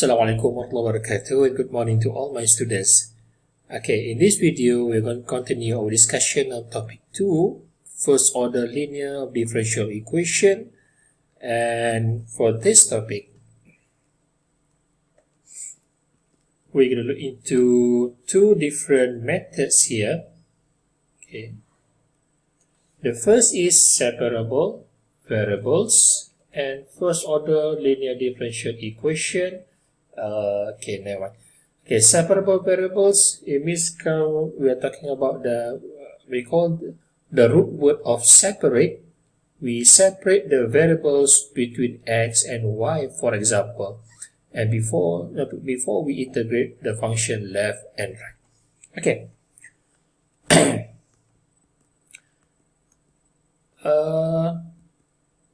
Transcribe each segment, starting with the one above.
Assalamualaikum warahmatullahi wabarakatuh and good morning to all my students. Okay, in this video, we're going to continue our discussion on topic 2, first order linear differential equation. And for this topic, we're going to look into two different methods here. Okay. The first is separable variables and first order linear differential equation. Never mind. Okay, separable variables, it means we are talking about we call the root word of separate. We separate the variables between x and y, for example, and before we integrate the function left and right. Okay.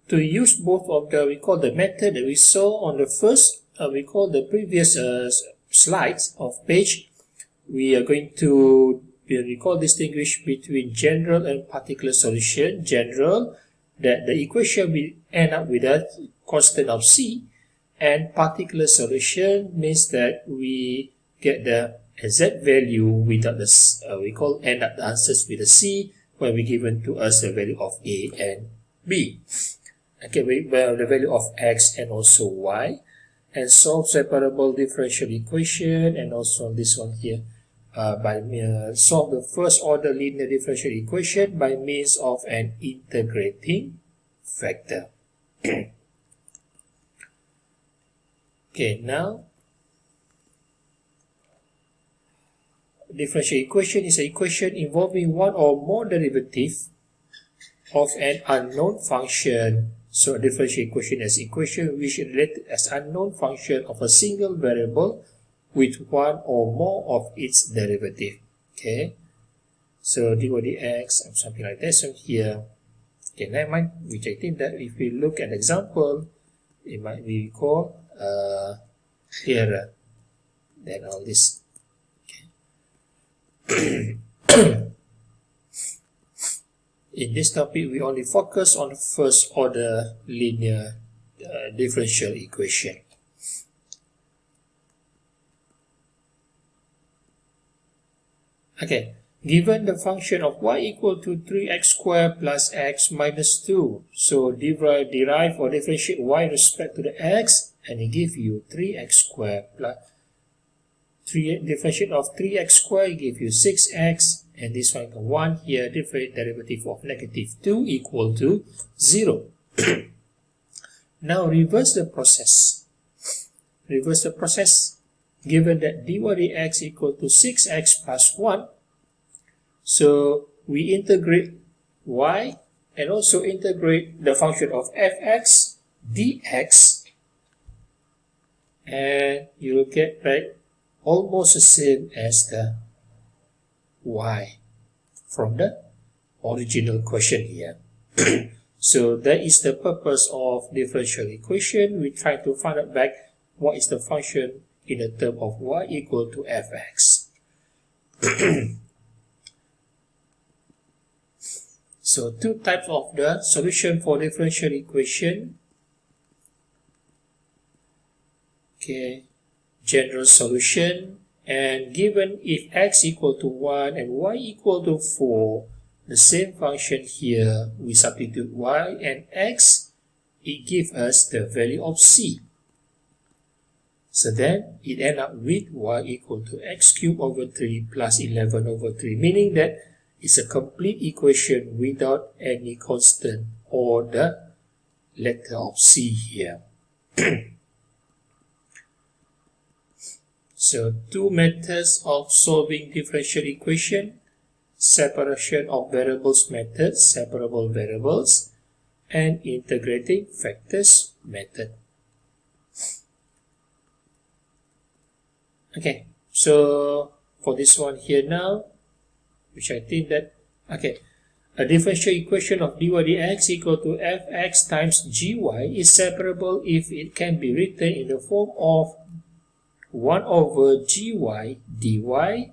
To use both of we call the method that we saw on the first we call the previous slides of page, we are going to distinguish between general and particular solution. General, that the equation will end up with a constant of c, and particular solution means that we get the exact value without the end up the answers with a c when we given to us the value of a and b. Okay, the value of x and also y. And solve separable differential equation, and also this one here solve the first order linear differential equation by means of an integrating factor. Okay, now differential equation is an equation involving one or more derivative of an unknown function. So a differential equation is equation which is related as unknown function of a single variable with one or more of its derivative. Okay, so dy dx and something like this from here. Okay, never mind. Which I think that if we look at example, it might be called clearer than all this. Okay. In this topic, we only focus on first order linear differential equation. Okay, given the function of y equal to 3x squared plus x minus 2, so derive or differentiate y respect to the x, and it gives you 3x squared plus differentiate of 3x squared give you 6x, and this one 1 here, different derivative of negative 2 equal to 0. Now reverse the process. Reverse the process. Given that dy dx equal to 6x plus 1, so we integrate y and also integrate the function of fx dx, and you will get back almost the same as the y from the original question here. So that is the purpose of differential equation. We try to find out back what is the function in the term of y equal to fx. So two types of the solution for differential equation. Okay, general solution. And given if x equal to 1 and y equal to 4, the same function here, we substitute y and x, it gives us the value of c. So then it ends up with y equal to x cubed over 3 plus 11 over 3, meaning that it's a complete equation without any constant or the letter of c here. So two methods of solving differential equation: separation of variables method, separable variables, and integrating factors method. Okay, so for this one here now, which I think that, okay, a differential equation of dy dx equal to fx times gy is separable if it can be written in the form of 1 over gy dy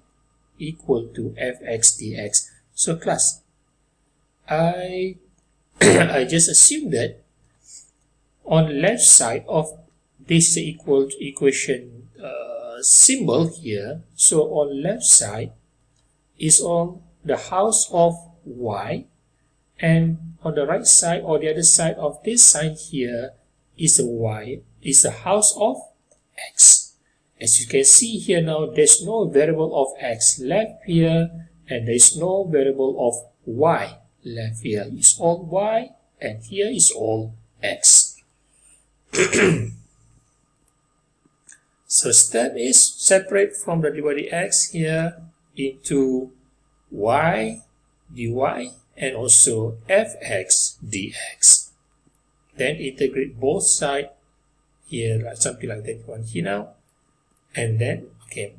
equal to fx dx. So class, I just assume that on left side of this is equal to equation symbol here. So on left side is on the house of y, and on the right side or the other side of this sign here is a y, is the house of x. As you can see here now, there's no variable of x left here, and there's no variable of y left here. It's all y, and here is all x. So step is separate from the dy dx here into y dy and also fx dx. Then integrate both sides here, like something like that one here now. And then, okay,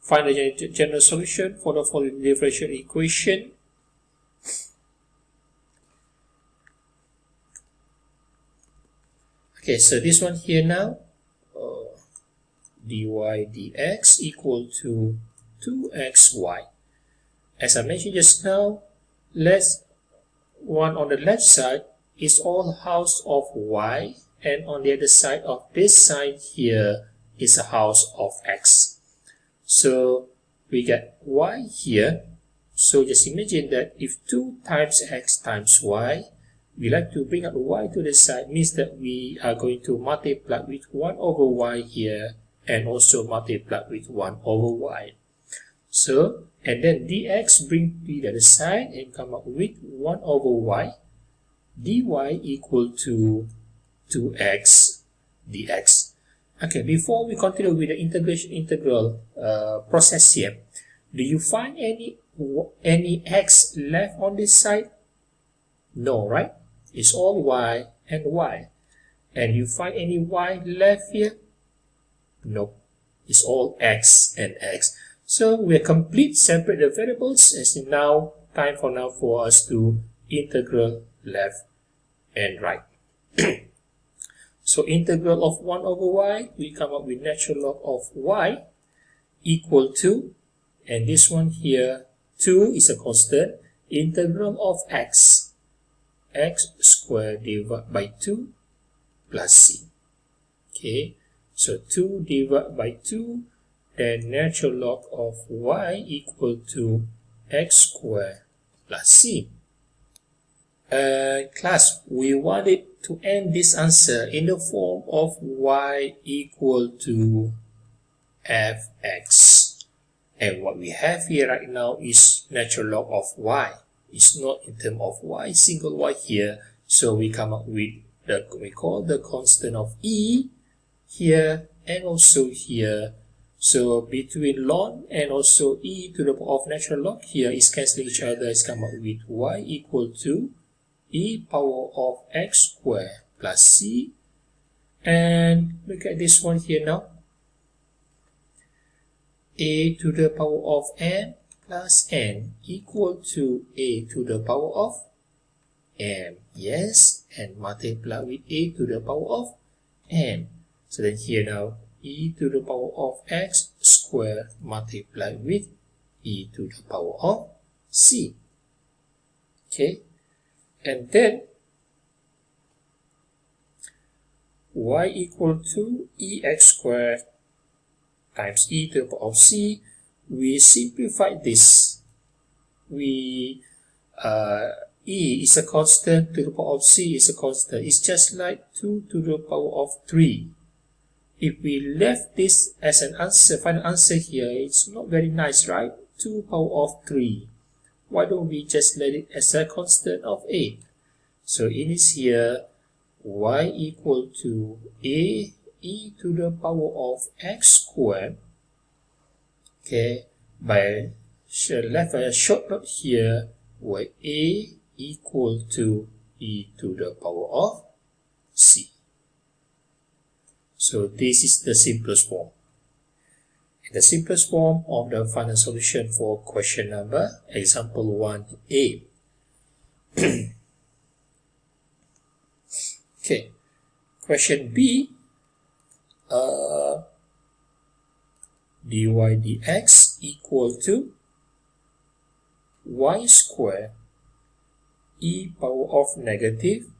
find the general solution for the following differential equation. Okay, so this one here now, dy dx equal to 2xy. As I mentioned just now, let's one on the left side is all house of y, and on the other side of this sign here is a house of x. So we get y here. So just imagine that if 2 times x times y, we like to bring out y to the side, means that we are going to multiply with 1 over y here and also multiply with 1 over y. So, and then dx bring to the other side and come up with 1 over y, dy equal to 2x dx. Okay, before we continue with the integral process here, do you find any x left on this side? No, right? It's all y and y. And you find any y left here? No. It's all x and x. So we complete separate the variables, as in now time for now for us to integral left and right. So integral of 1 over y, we come up with natural log of y equal to, and this one here 2 is a constant, integral of x squared divided by 2 plus c. Okay, so 2 divided by 2, then natural log of y equal to x squared plus c. Class, we wanted to end this answer in the form of y equal to fx. And what we have here right now is natural log of y. It's not in terms of y, single y here. So we come up with we call the constant of e here and also here. So between ln and also e to the power of natural log here is cancelling each other. It's come up with y equal to e power of x squared plus c. And look at this one here now. A to the power of n plus n equal to a to the power of m. Yes, and multiply with a to the power of n. So then here now, e to the power of x squared multiplied with e to the power of c. Okay, and then y equal to ex squared times e to the power of c. We simplify this. We e is a constant, to the power of c is a constant. It's just like 2 to the power of 3. If we left this as an answer, final answer here, it's not very nice, right? 2 power of 3. Why don't we just let it as a constant of 8? So in this here, y equal to a e to the power of x squared. Okay, by left a short note here, where a equal to e to the power of c. So this is the simplest form. The simplest form of the final solution for question number example 1a. Okay, question B. Dy dx equal to y squared e power of negative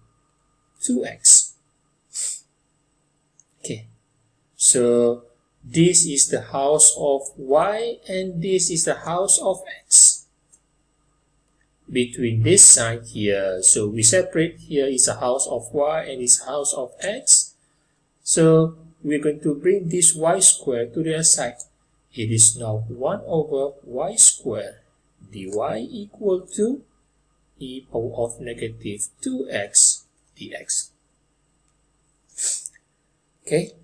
2x. So this is the house of y and this is the house of x. Between this sign here, so we separate, here is a house of y and is house of x. So we're going to bring this y squared to the other side. It is now 1 over y squared dy equal to e power of negative 2x dx. Okay.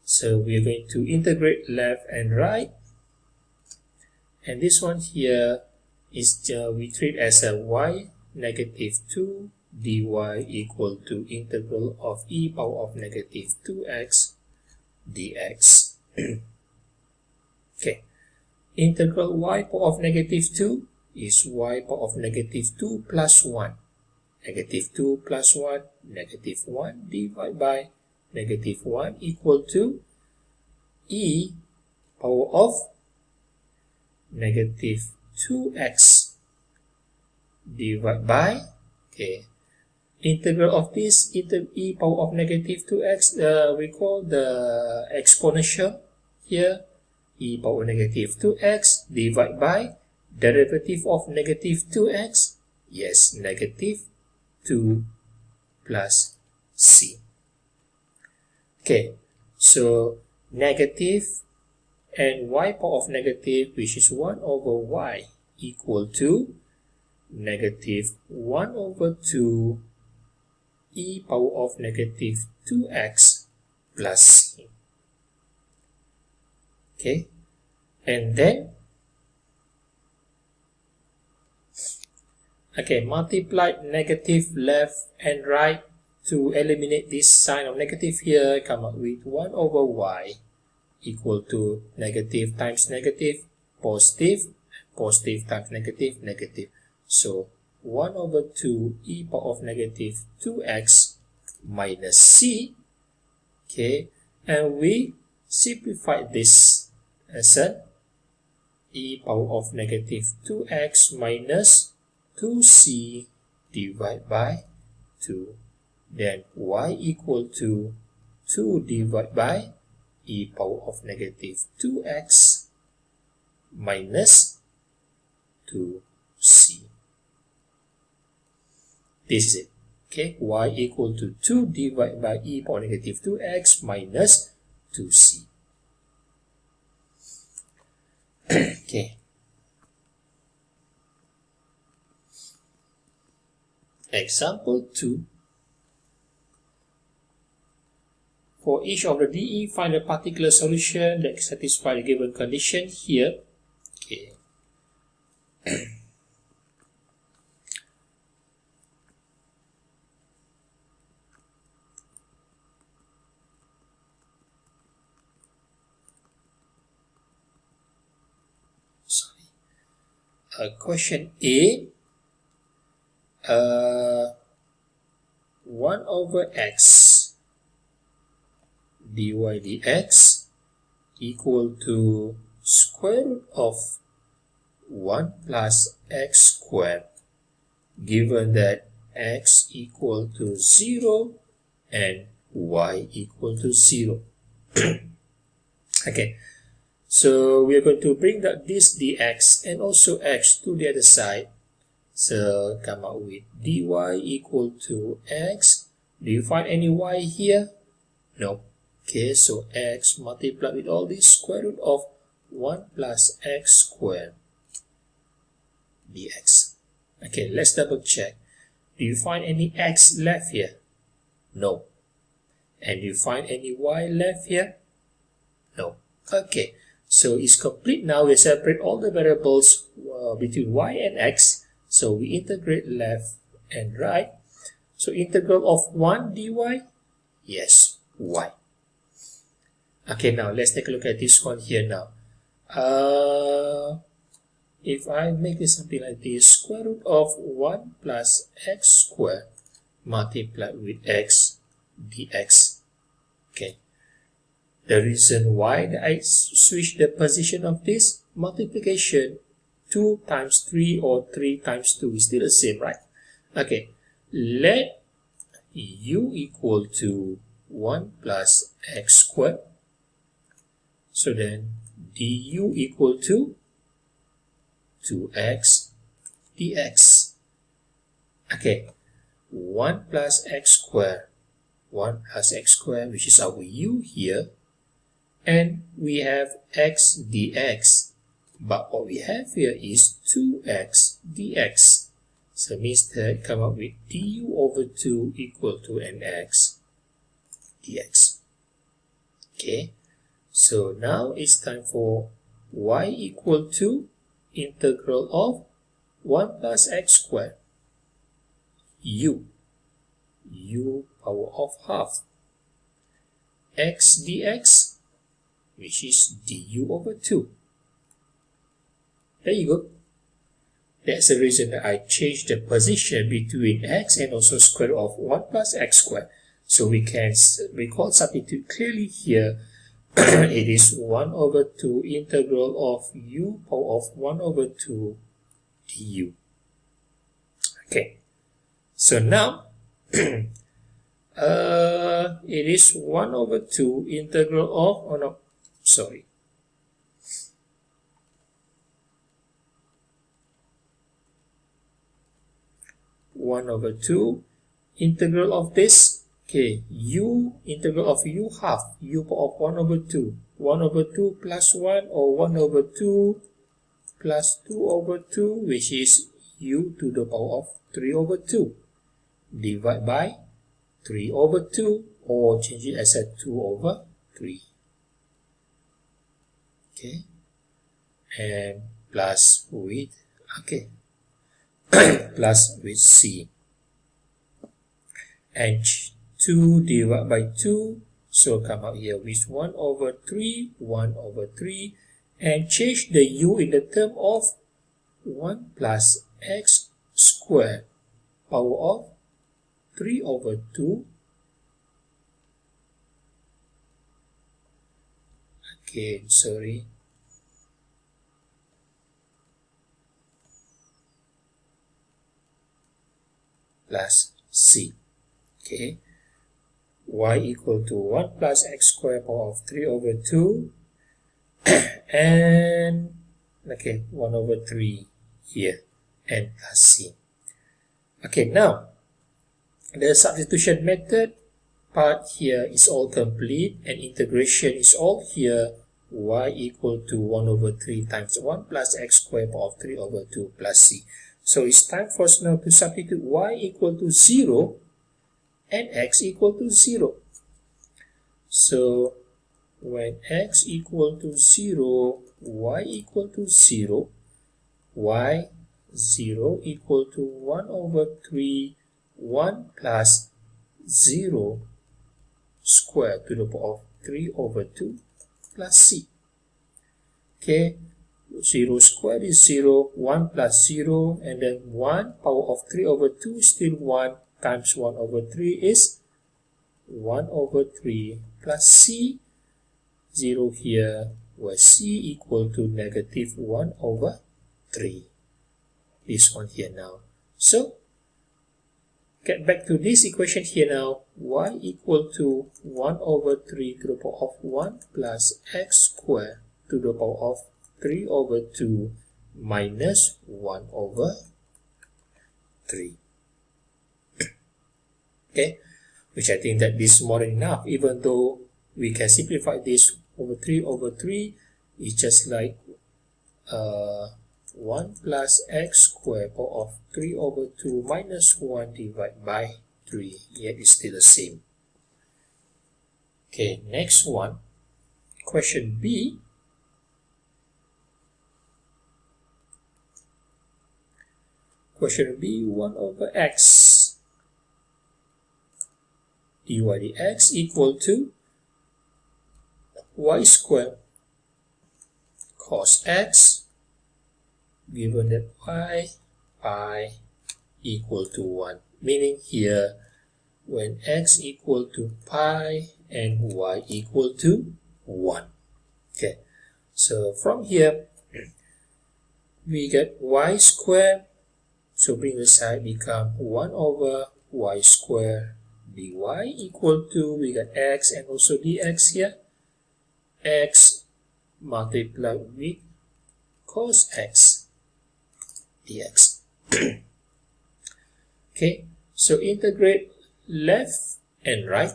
So we are going to integrate left and right, and this one here is we treat as a y negative 2 dy equal to integral of e power of negative 2x dx. Okay, integral y power of negative 2 is y power of negative 2 plus 1. Negative 2 plus 1, negative 1 divided by negative 1 equal to e power of negative 2x divided by, okay, integral of this e power of negative 2x, we call the exponential here, e power negative 2x divided by derivative of negative 2x, yes, negative 2 plus c. Okay, so negative and y power of negative, which is 1 over y, equal to negative 1 over 2 e power of negative 2x plus c. Okay, and then multiply negative left and right to eliminate this sign of negative here, come up with 1 over y equal to negative times negative, positive, positive times negative, negative. So 1 over 2 e power of negative 2x minus c. Okay, and we simplify this as an e power of negative 2x minus 2c divided by 2. Then y equal to 2 divided by e power of negative 2x minus 2c. This is it. Okay, y equal to 2 divided by e power negative 2x minus 2c. Okay. Example 2. For each of the DE, find a particular solution that satisfies the given condition here. Okay. Question A. 1 over x dy dx equal to square root of 1 plus x squared, given that x equal to 0 and y equal to 0. Okay, so we are going to bring this dx and also x to the other side. So come out with dy equal to x. Do you find any y here? No. Okay, so x multiplied with all this square root of 1 plus x squared dx. Okay, let's double check. Do you find any x left here? No. And do you find any y left here? No. Okay, so it's complete now. We separate all the variables between y and x. So we integrate left and right. So integral of 1 dy? Yes, y. Okay, now let's take a look at this one here now. If I make this something like this, square root of 1 plus x squared multiplied with x dx. Okay. The reason why I switch the position of this multiplication, 2 times 3 or 3 times 2 is still the same, right? Okay. Let u equal to 1 plus x squared. So then du equal to 2x dx. Okay, 1 plus x squared, 1 plus x squared, which is our u here, and we have x dx. But what we have here is 2x dx. So it means that come up with du over 2 equal to an x dx. Okay, so now it's time for y equal to integral of 1 plus x squared u power of half x dx, which is du over 2. There you go. That's the reason that I changed the position between x and also square root of 1 plus x squared. So we can substitute clearly here. It is 1 over 2 integral of u power of 1 over 2 du. Okay. So now, it is 1 over 2 integral of, 1 over 2 integral of this, okay, integral of u half, u power of 1 over 2, 1 over 2 plus 1 or 1 over 2 plus 2 over 2, which is u to the power of 3 over 2, divide by 3 over 2, or change it as a 2 over 3. Okay, and plus with, okay, plus with c, and 2 divided by 2, so come out here with 1 over 3, 1 over 3, and change the u in the term of 1 plus x squared power of 3 over 2. Again, sorry. Plus c. Okay. Y equal to 1 plus x squared power of 3 over 2. And, okay, 1 over 3 here. And plus c. Okay, now, the substitution method part here is all complete, and integration is all here. Y equal to 1 over 3 times 1 plus x squared power of 3 over 2 plus c. So it's time for us now to substitute y equal to 0 and x equal to 0. So when x equal to 0, y equal to 0, y 0 equal to 1 over 3, 1 plus 0 squared to the power of 3 over 2 plus c. Okay, 0 squared is 0, 1 plus 0, and then 1 power of 3 over 2 is still 1, times 1 over 3 is 1 over 3 plus c, 0 here, where c equal to negative 1 over 3. This one here now. So, get back to this equation here now. Y equal to 1 over 3 to the power of 1 plus x squared to the power of 3 over 2 minus 1 over 3. Okay, which I think that this is more than enough. Even though we can simplify this over 3, it's just like 1 plus x squared power of 3 over 2 minus 1 divided by 3, yet it's still the same. Okay, next one, question B. Question B, 1 over x dy dx equal to y squared cos x, given that y pi equal to 1. Meaning here, when x equal to pi and y equal to 1. Okay, so from here, we get y squared, so bring the side become 1 over y squared dy equal to, we got x and also dx here, x multiplied with cos x dx. Okay, so integrate left and right.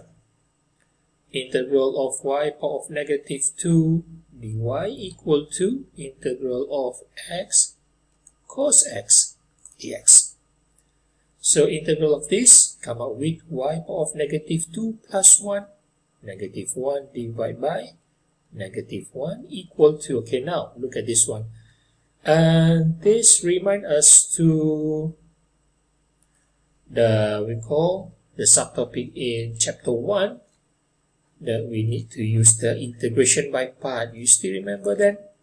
Integral of y power of negative 2 dy equal to integral of x cos x dx. So integral of this come out with y power of negative 2 plus 1, negative 1 divided by negative 1 equal to, okay, now look at this one. And this reminds us to we call the subtopic in chapter 1 that we need to use the integration by part. You still remember that?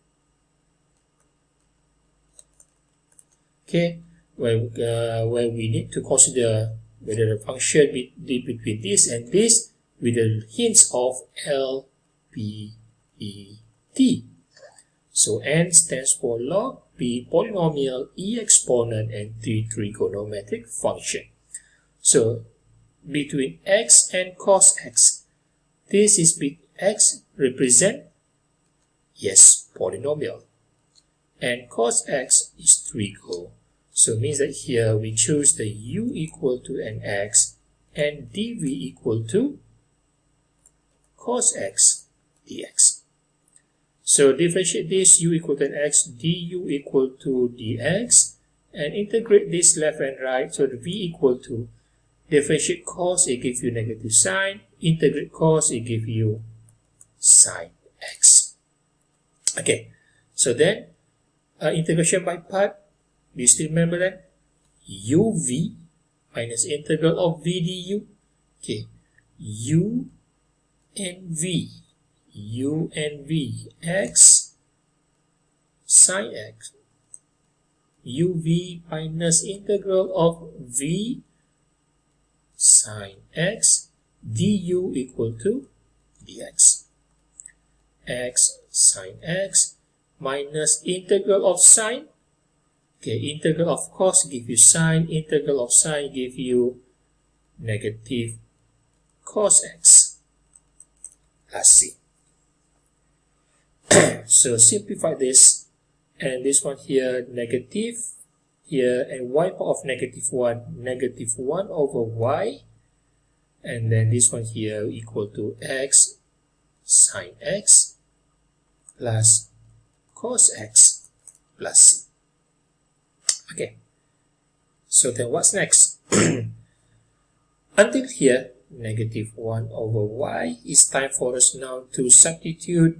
Okay, where we need to consider whether the function between this and this with the hints of L, P, E, T. So N stands for log, P polynomial, E exponent, and T trigonometric function. So between x and cos x, this is x represent, yes, polynomial, and cos x is trigo. So it means that here we choose the u equal to nx and dv equal to cos x dx. So differentiate this u equal to nx, du equal to dx, and integrate this left and right. So the v equal to differentiate cos, it gives you negative sign. Integrate cos, it gives you sine x. Okay, so then integration by part, do you still remember that? uv minus integral of v du. Okay, u and v x sine x, uv minus integral of v sine x du equal to dx, x sine x minus integral of sine. Okay, integral of cos give you sine, integral of sine give you negative cos x plus c. So simplify this, and this one here negative here, and y power of negative 1 over y, and then this one here equal to x sine x plus cos x plus c. Okay, so then what's next? Until here, negative 1 over y, it's time for us now to substitute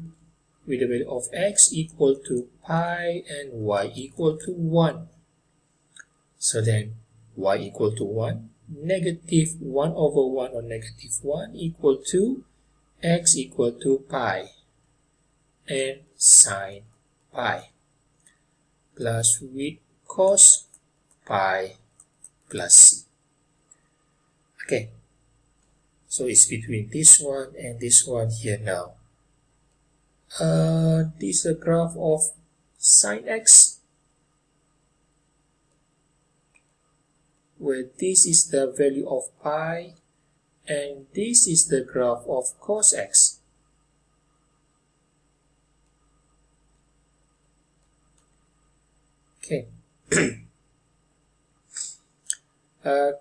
with the value of x equal to pi and y equal to 1. So then y equal to 1, negative 1 over 1 or negative 1 equal to x equal to pi and sine pi plus with cos pi plus c. Okay, so it's between this one and this one here now. This is a graph of sine x, where this is the value of pi and this is the graph of cos x. Okay.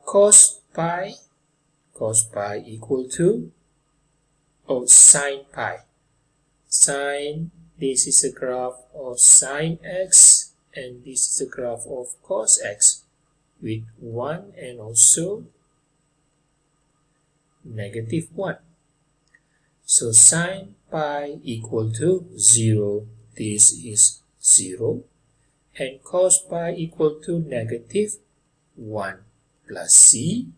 Cos pi equal to, sine pi. Sine, this is a graph of sine x, and this is a graph of cos x with 1 and also negative 1. So sine pi equal to 0, this is 0, and cos pi equal to negative 1 plus c.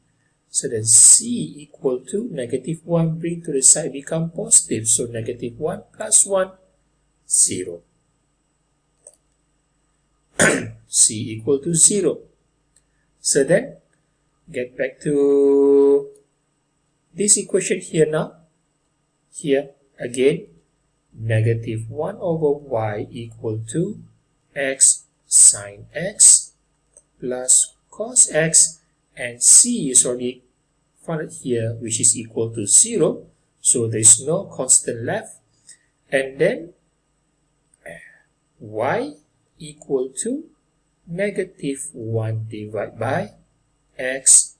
So then c equal to negative 1, bring to the side, become positive. So negative 1 plus 1, 0. C equal to 0. So then, get back to this equation here now. Here, again, negative 1 over y equal to x sine x plus cos x, and c is already corresponded here, which is equal to 0, so there is no constant left, and then y equal to -1 divided by x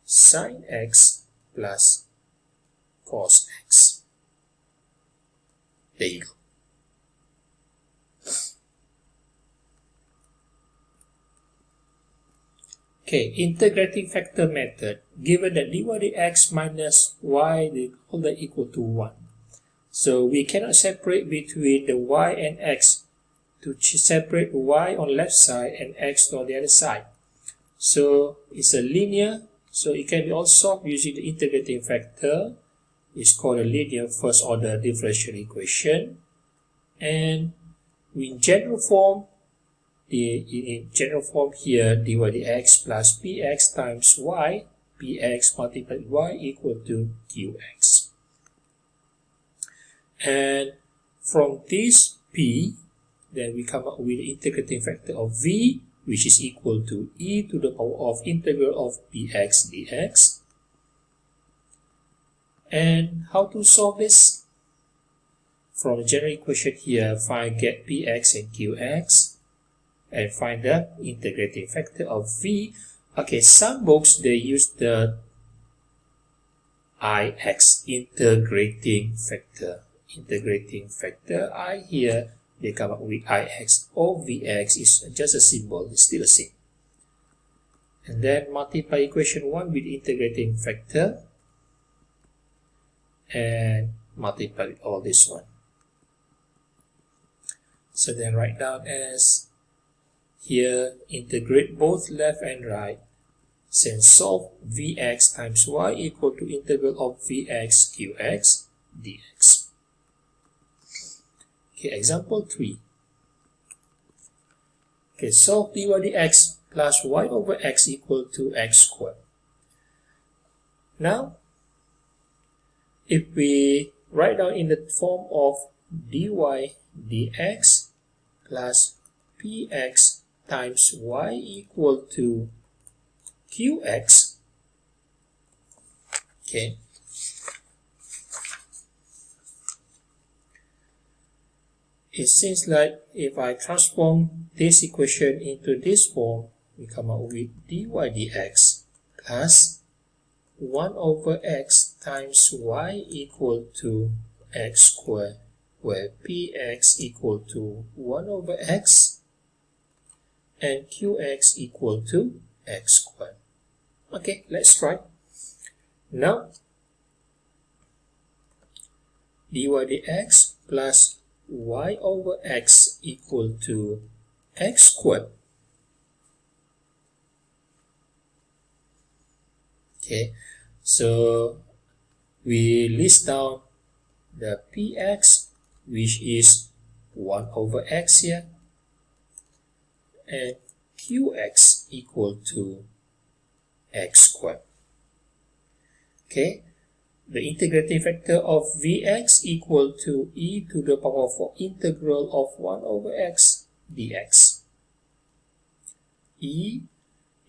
sine x plus cos x. There you go. Okay, integrating factor method. Given that dy dx minus y all that equal to 1. So we cannot separate between the y and x to separate y on left side and x on the other side. So it's a linear, so it can be all solved using the integrating factor. It's called a linear first order differential equation. And in general form, in general form here, dy dx plus px times y, px multiplied y equal to qx. And from this p, then we come up with the integrating factor of v, which is equal to e to the power of integral of px dx. And how to solve this? From the general equation here, get px and qx, and find the integrating factor of v. Okay, some books, they use the ix, integrating factor. Integrating factor, I here, they come up with ix or vx is just a symbol, it's still the same. And then multiply equation 1 with integrating factor and multiply with all this one. So then write down as here, integrate both left and right. Then solve vx times y equal to integral of vx qx dx. Okay, example 3. Okay, solve dy dx plus y over x equal to x squared. Now, if we write down in the form of dy dx plus px times y equal to qx, okay, it seems like if I transform this equation into this form, we come out with dy dx plus 1 over x times y equal to x squared, where px equal to 1 over x and qx equal to x squared. Okay, let's try. Now, dy dx plus y over x equal to x squared. Okay, so we list down the px, which is 1 over x here, and qx equal to x squared. Okay, the integrating factor of vx equal to e to the power of integral of 1 over x dx. E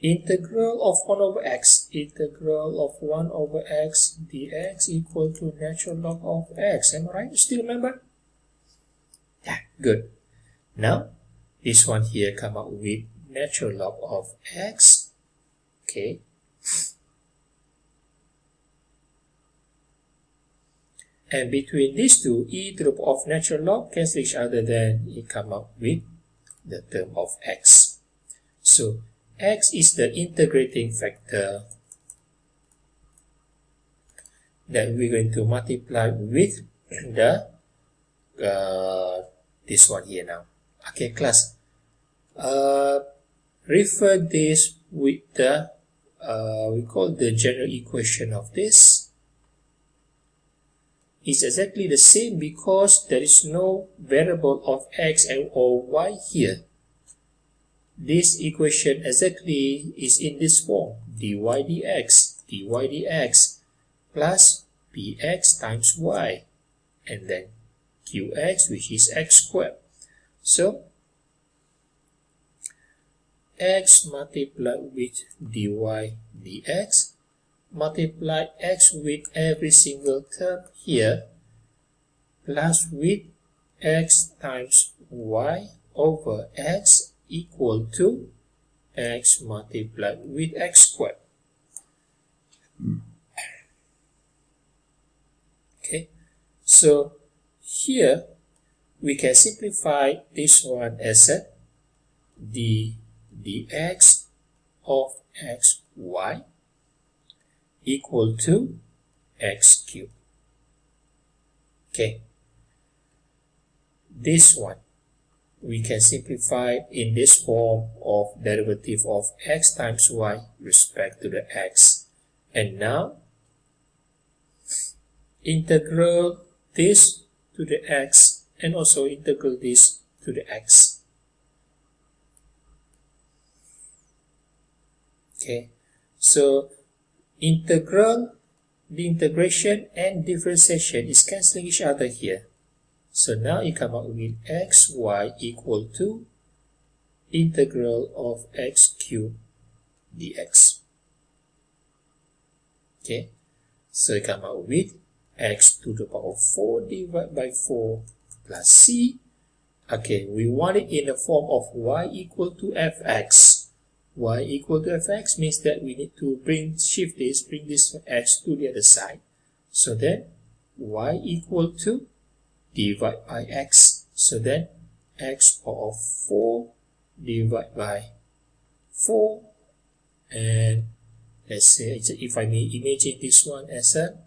integral of 1 over x, integral of 1 over x dx equal to natural log of x. Am I right? You still remember? Yeah, good. Now, this one here come out with natural log of x. Okay. And between these two, e to the power of natural log cancel each other, then it come out with the term of x. So, x is the integrating factor that we're going to multiply with the this one here now. Okay, class. Refer this with the we call the general equation of this. It's exactly the same because there is no variable of x and or y here. This equation exactly is in this form, dy dx plus px times y, and then qx, which is x squared. So, x multiplied with dy dx multiply x with every single term here, plus with x times y over x equal to x multiplied with x squared. Okay, so here we can simplify this one as a dx of xy equal to x cubed. Okay, this one we can simplify in this form of derivative of x times y respect to the x. And now integral this to the x and also integral this to the x. Okay, so the integration and differentiation is cancelling each other here. So now you come up with xy equal to integral of x cubed dx. Okay, so you come out with x to the power of 4 divided by 4 plus c. Okay, we want it in the form of y equal to fx. Y equal to fx means that we need to bring this x to the other side. So then y equal to divide by x. So then x power of 4 divided by 4, and let's say if I may imagine this one as a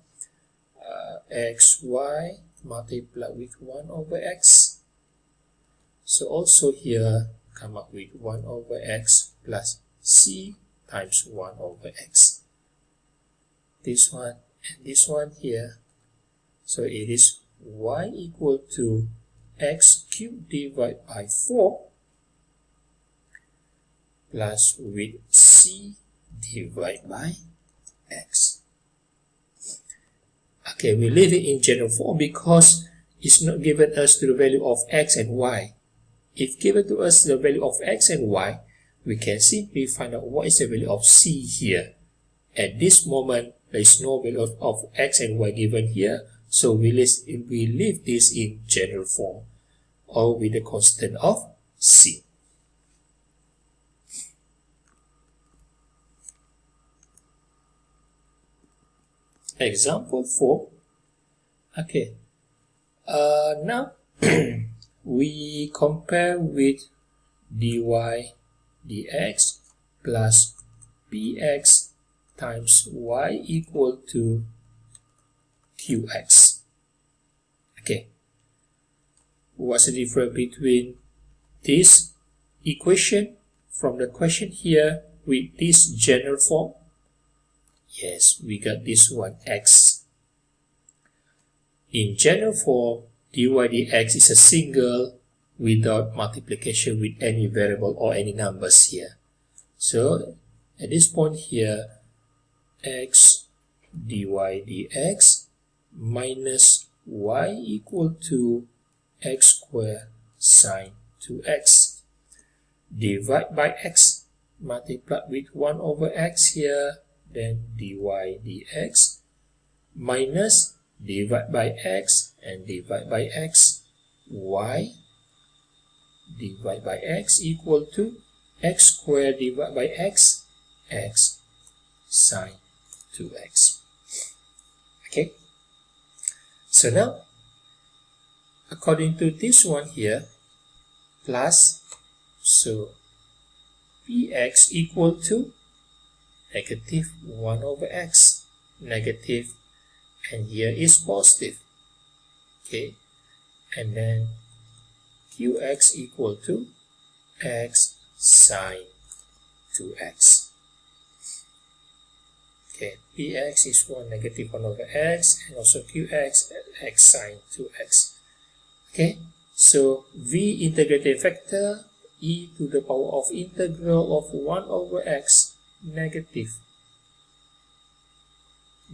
xy multiplied with 1 over x. So also here come up with 1 over x plus c times 1 over x. This one and this one here. So it is y equal to x cubed divided by 4 plus with c divided by x. Okay, we leave it in general form because it's not given us the value of x and y. If given to us the value of x and y, we can simply find out what is the value of c here. At this moment, there is no value of x and y given here, so we leave this in general form or with the constant of c. Example 4. Okay, now we compare with dy dx plus bx times y equal to qx. Okay, what's the difference between this equation from the question here with this general form? Yes, we got this one, x. In general form, dy dx is a single without multiplication with any variable or any numbers here. So at this point here, x dy dx minus y equal to x squared sine 2x. Divide by x, multiply with 1 over x here, then dy dx minus divide by x and divide by x, y divide by x equal to x squared divided by x, x sine 2x. Okay, so now according to this one here, plus, so px equal to negative 1 over x, negative, and here is positive. Okay, and then qx equal to x sine 2x. Okay, px is negative 1 over x, and also qx x sine 2x. Okay, so v integrated factor e to the power of integral of 1 over x negative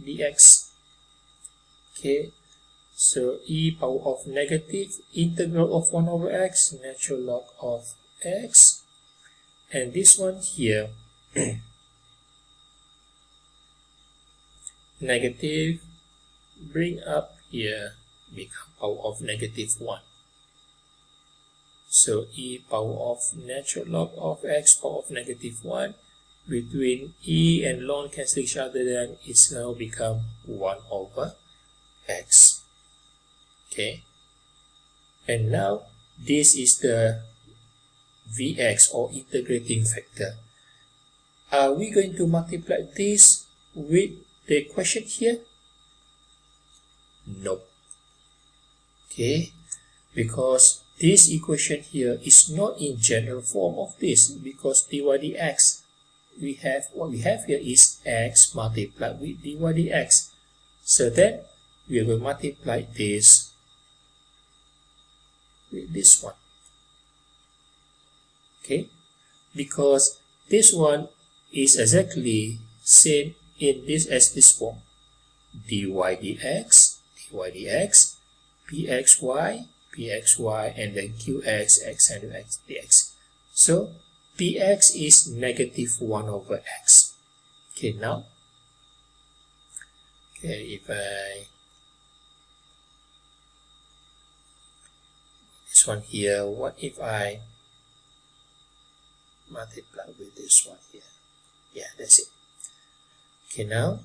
dx. Okay, so e power of negative integral of 1 over x natural log of x, and this one here negative, bring up here, become power of -1. So e power of natural log of x power of -1, between e and ln cancel each other, then it's now become 1 over x. Okay, and now this is the Vx or integrating factor. Are we going to multiply this with the equation here? Nope. Okay, because this equation here is not in general form of this, because dy dx, what we have here is x multiplied with dy dx. So then we are going to multiply this with this one. Okay, because this one is exactly same in this as this form, dy dx, pxy, and then qx, x and x dx. So px is -1 over x. Okay, now, okay, if I this one here, what if I multiply with this one here? Yeah, that's it. Okay, now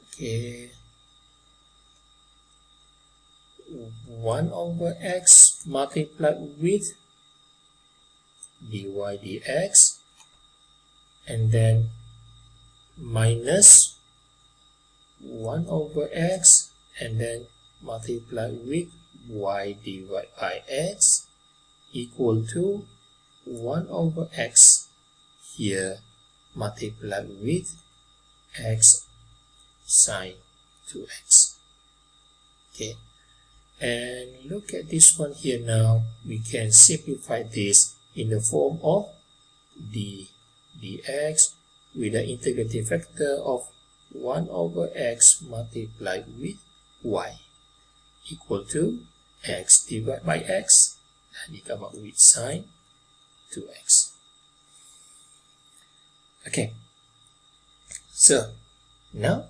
okay, 1 over x multiplied with dy dx, and then minus 1 over x, and then multiply with y divided by x, equal to 1 over x here multiplied with x sine 2x. Okay, and look at this one here. Now we can simplify this in the form of dx with the integrating factor of 1 over x multiplied with y, equal to x divided by x, and you come up with sine 2x. Okay, so now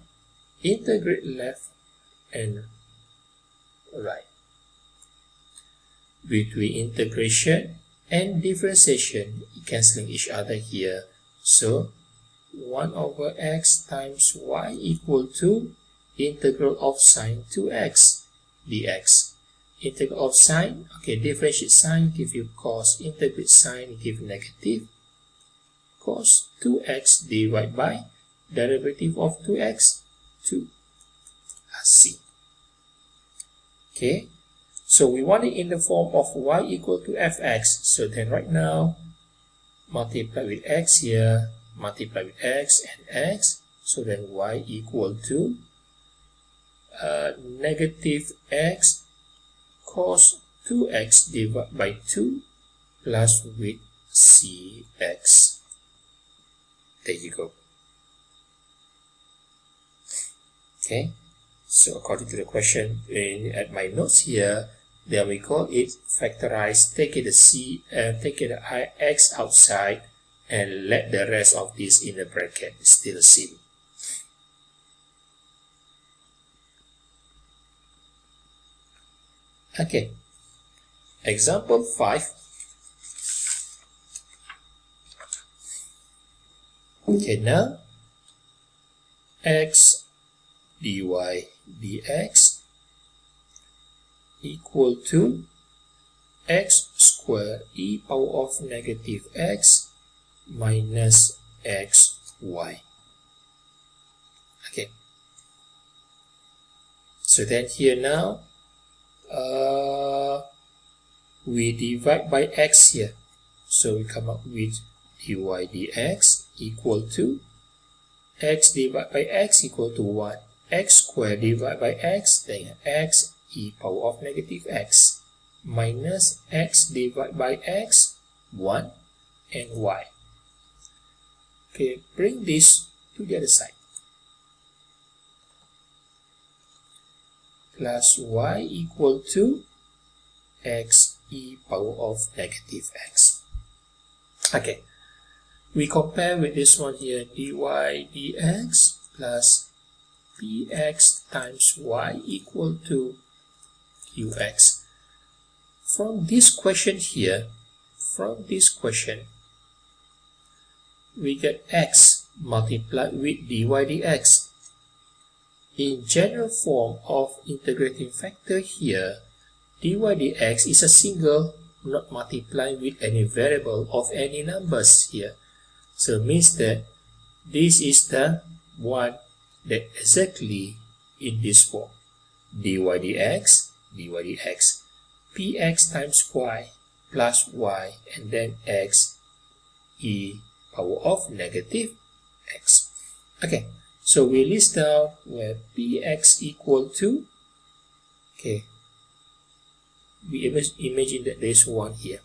integrate left and right. Between integration and differentiation, cancelling each other here. So 1 over x times y equal to integral of sine 2x dx. Integral of sine, okay, differentiate sine give you cos, integrate sine give negative cos 2x divided by derivative of 2x, 2 c. Okay, so we want it in the form of y equal to fx. So then right now, multiply with x here, multiply with x and x. So then y equal to negative x cos 2x divided by 2 plus with cx. There you go. Okay, so according to the question at my notes here, then we call it factorize, take the x outside and let the rest of this in the bracket still c. Okay, example 5. Okay, now x dy dx equal to x squared e power of negative x minus xy. Okay, so then here now we divide by x here, so we come up with dy dx equal to x divided by x equal to what? X squared divided by x, then x e power of negative x minus x divided by x, 1, and y. Okay, bring this to the other side. Plus y equal to x e power of negative x. Okay, we compare with this one here, dy dx plus px times y equal to qx. From this question here, we get x multiplied with dy dx. In general form of integrating factor here, dy dx is a single, not multiplied with any variable of any numbers here. So it means that this is the one that exactly in this form. dy dx, px times y plus y, and then x e power of negative x. Okay, so we list down where px equal to, okay, we imagine that there is 1 here.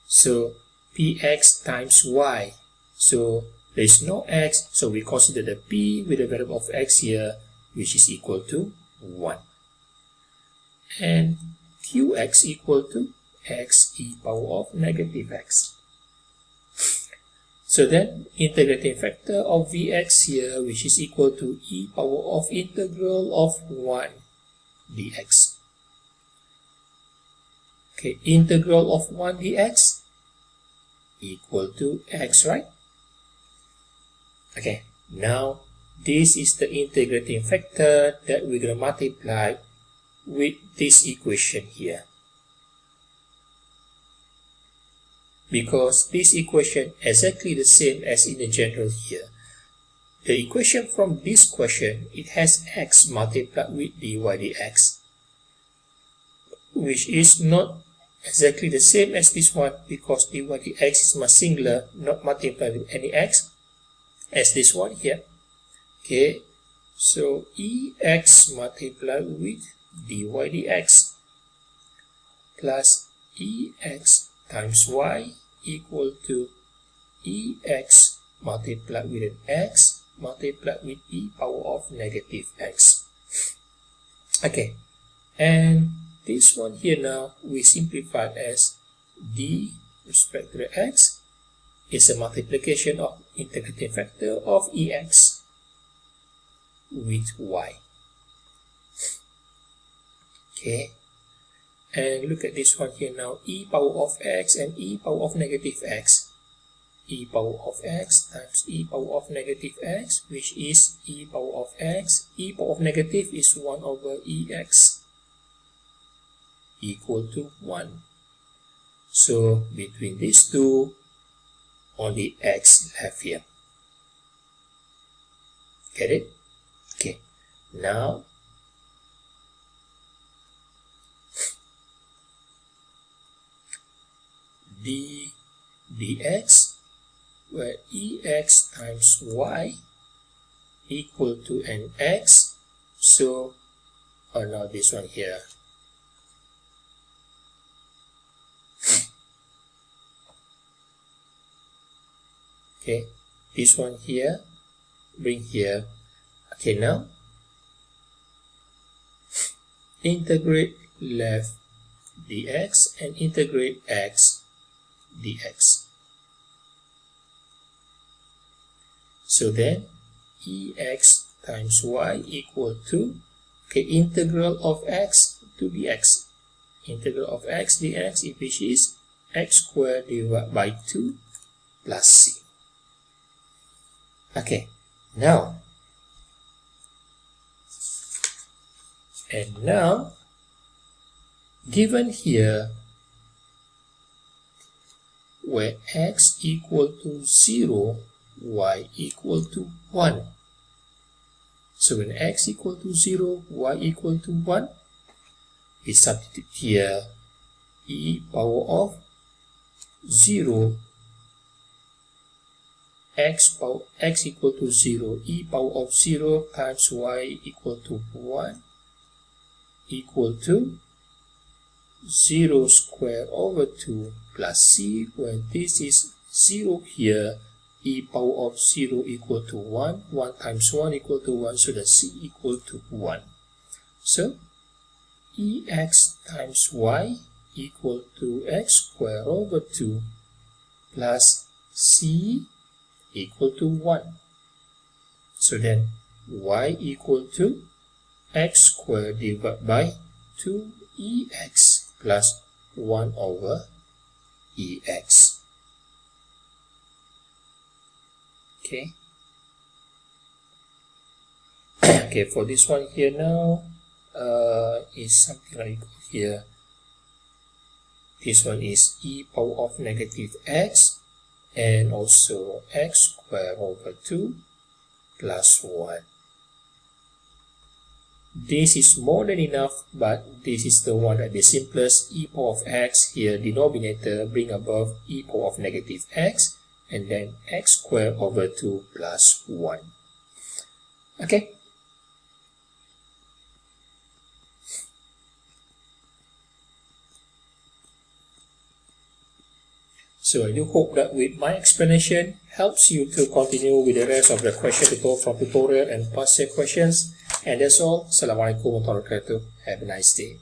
So px times y, so there is no x, so we consider the p with the variable of x here, which is equal to 1. And qx equal to x e power of negative x. So then integrating factor of vx here, which is equal to e power of integral of 1 dx. Okay, integral of 1 dx equal to x, right? Okay, now this is the integrating factor that we're going to multiply with this equation here. Because this equation is exactly the same as in the general here. The equation from this question, it has x multiplied with dy dx, which is not exactly the same as this one because dy dx is my singular, not multiplied with any x, as this one here. Okay, so ex multiplied with dy dx plus ex times y equal to ex multiplied with an x multiplied with e power of negative x. Okay, and this one here now we simplify as d respect to the x is a multiplication of integrating factor of ex with y. Okay, and look at this one here now, e power of x and e power of negative x. E power of x times e power of negative x, which is e power of x. E power of negative is 1 over ex equal to 1. So between these two, only x left here. Get it? Okay, now dx, where ex times y equal to an x, so now this one here. Okay, this one here, bring here. Okay, now integrate left dx and integrate x dx. So then ex times y equal to, okay, integral of x to dx. Integral of x dx, which is x squared divided by 2 plus c. Okay, now, and now, given here, where x equal to 0, y equal to 1. So when x equal to 0, y equal to 1, we substitute here e power of 0, x equal to 0, e power of 0 times y equal to 1 equal to 0 squared over 2 plus c, where this is 0 here, e power of 0 equal to 1, 1 times 1 equal to 1, so the c equal to 1. So ex times y equal to x squared over 2 plus c equal to 1. So then y equal to x squared divided by 2ex plus 1 over ex. Okay. Okay, for this one here now, is something like here. This one is e power of negative x and also x squared over 2 plus 1. This is more than enough, but this is the one that the simplest. E power of x here, denominator bring above e power of negative x, and then x squared over 2 plus 1. Okay. So I do hope that with my explanation helps you to continue with the rest of the question paper from tutorial and past year questions. And that's all. Assalamualaikum warahmatullahi wabarakatuh. Have a nice day.